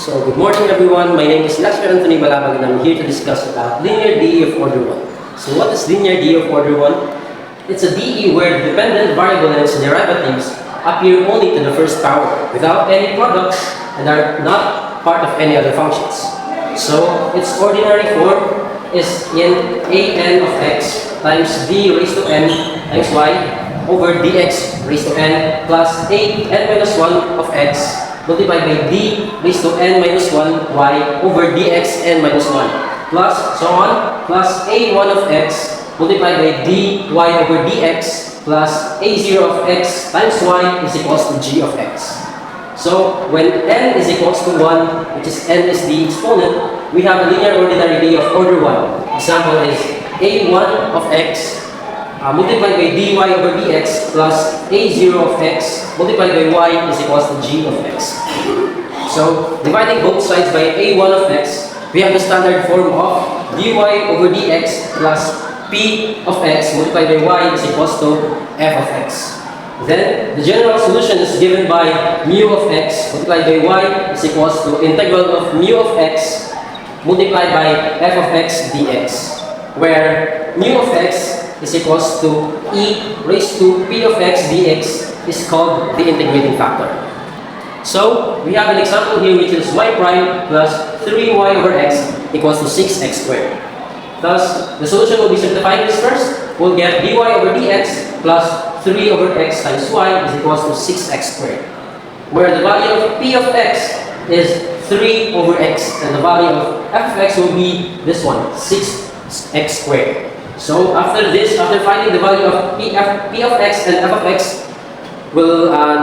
So, good morning everyone. My name is Lakshmi Anthony Balabag and I'm here to discuss about linear DE of order 1. So, what is linear DE of order 1? It's a DE where the dependent variable and its derivatives appear only to the first power without any products and are not part of any other functions. So, its ordinary form is in an of x times d raised to n times y over dx raised to n plus a n minus 1 of x multiplied by d raised to n minus 1 y over dx n minus 1 plus so on plus a1 of x multiplied by dy over dx plus a0 of x times y is equals to g of x. So when n is equals to 1, which is n is the exponent, we have a linear ordinary d of order 1. Example is a1 of x multiplied by dy over dx plus a0 of x multiplied by y is equals to g of x. So, dividing both sides by a1 of x, we have the standard form of dy over dx plus p of x multiplied by y is equals to f of x. Then, the general solution is given by mu of x multiplied by y is equals to integral of mu of x multiplied by f of x dx, where mu of x is equals to e raised to p of x dx is called the integrating factor. So, we have an example here which is y prime plus 3y over x equals to 6x squared. Thus, the solution will be simplifying this first. We'll get dy over dx plus 3 over x times y is equals to 6x squared, where the value of p of x is 3 over x and the value of f of x will be this one, 6x squared. So after this, after finding the value of p of x and f of x,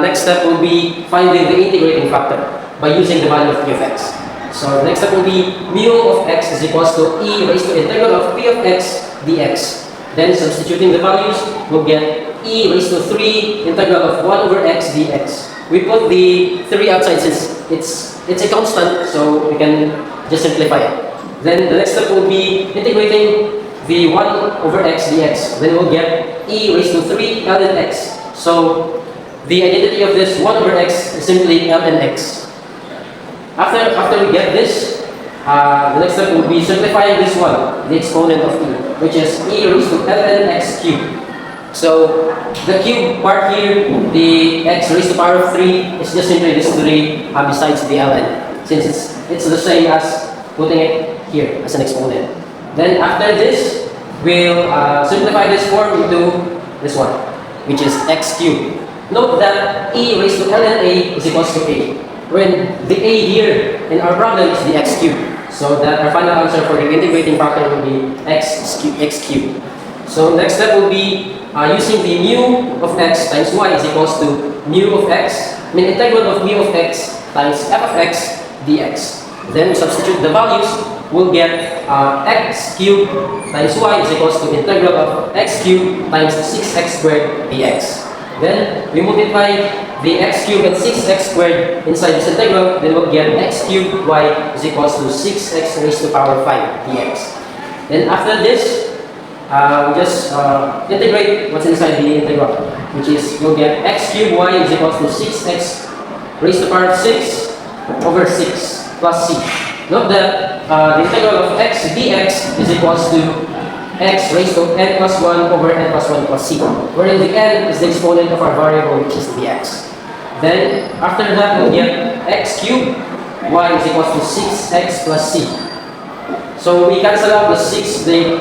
next step will be finding the integrating factor by using the value of p of x. So the next step will be mu of x is equals to e raised to integral of p of x dx. Then substituting the values, we'll get e raised to 3 integral of 1 over x dx. We put the 3 outside since it's a constant, so we can just simplify it. Then the next step will be integrating the 1 over x dx. Then we'll get e raised to 3 ln x. So the identity of this 1 over x is simply ln x. After we get this, the next step will be simplifying this one, the exponent of e, which is e raised to ln x cubed. So the cube part here, the x raised to the power of 3 is just simply this 3 besides the ln, since it's the same as putting it here as an exponent. Then after this, we'll simplify this form into this one, which is x cubed. Note that e raised to ln a is equals to a, when the a here in our problem is the x cubed. So that our final answer for the integrating factor will be x cubed. So next step will be using the mu of x times y is equals to mu of x, integral of mu of x times f of x dx. Then we substitute the values, we'll get x cubed times y is equals to integral of x cubed times 6x squared dx. Then we multiply the x cubed and 6x squared inside this integral, then we'll get x cubed y is equals to 6x raised to the power 5 dx. Then after this, we just integrate what's inside the integral, which is you'll get x cubed y is equals to 6x raised to the power of 6 over 6 plus c. Note that the integral of x dx is equals to x raised to n plus 1 over n plus 1 plus c, wherein the n is the exponent of our variable, which is dx. Then, after that, we'll get x cubed y is equals to 6x plus c. So we cancel out the 6, the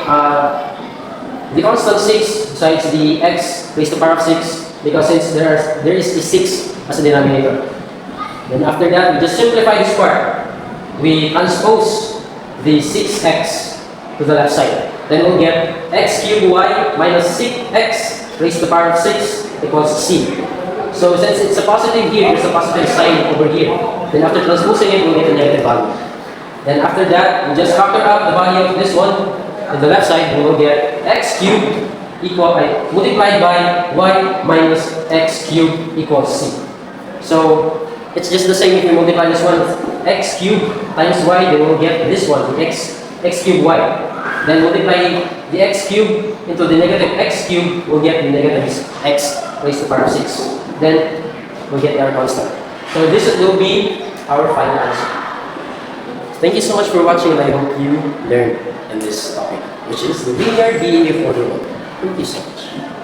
constant 6 besides the x raised to the power of 6, because since there is a 6 as a denominator. Then after that, we just simplify this part. We transpose the 6x to the left side. Then we'll get x cubed y minus 6x raised to the power of 6 equals c. So since it's a positive here, there's a positive sign over here. Then after transposing it, we'll get a negative value. Then after that, we just factor out the value of this one. On the left side, we will get x cubed multiplied by y minus x cubed equals c. So it's just the same if we multiply this one with x cubed times y, then we'll get this one, the x cubed y. Then multiply the x cubed into the negative x cubed, we'll get the negative x raised to the power of 6. Then we'll get our constant. So this will be our final answer. Thank you so much for watching, and I hope you learned in this topic, which is the linear DE of order 1. Thank you so much.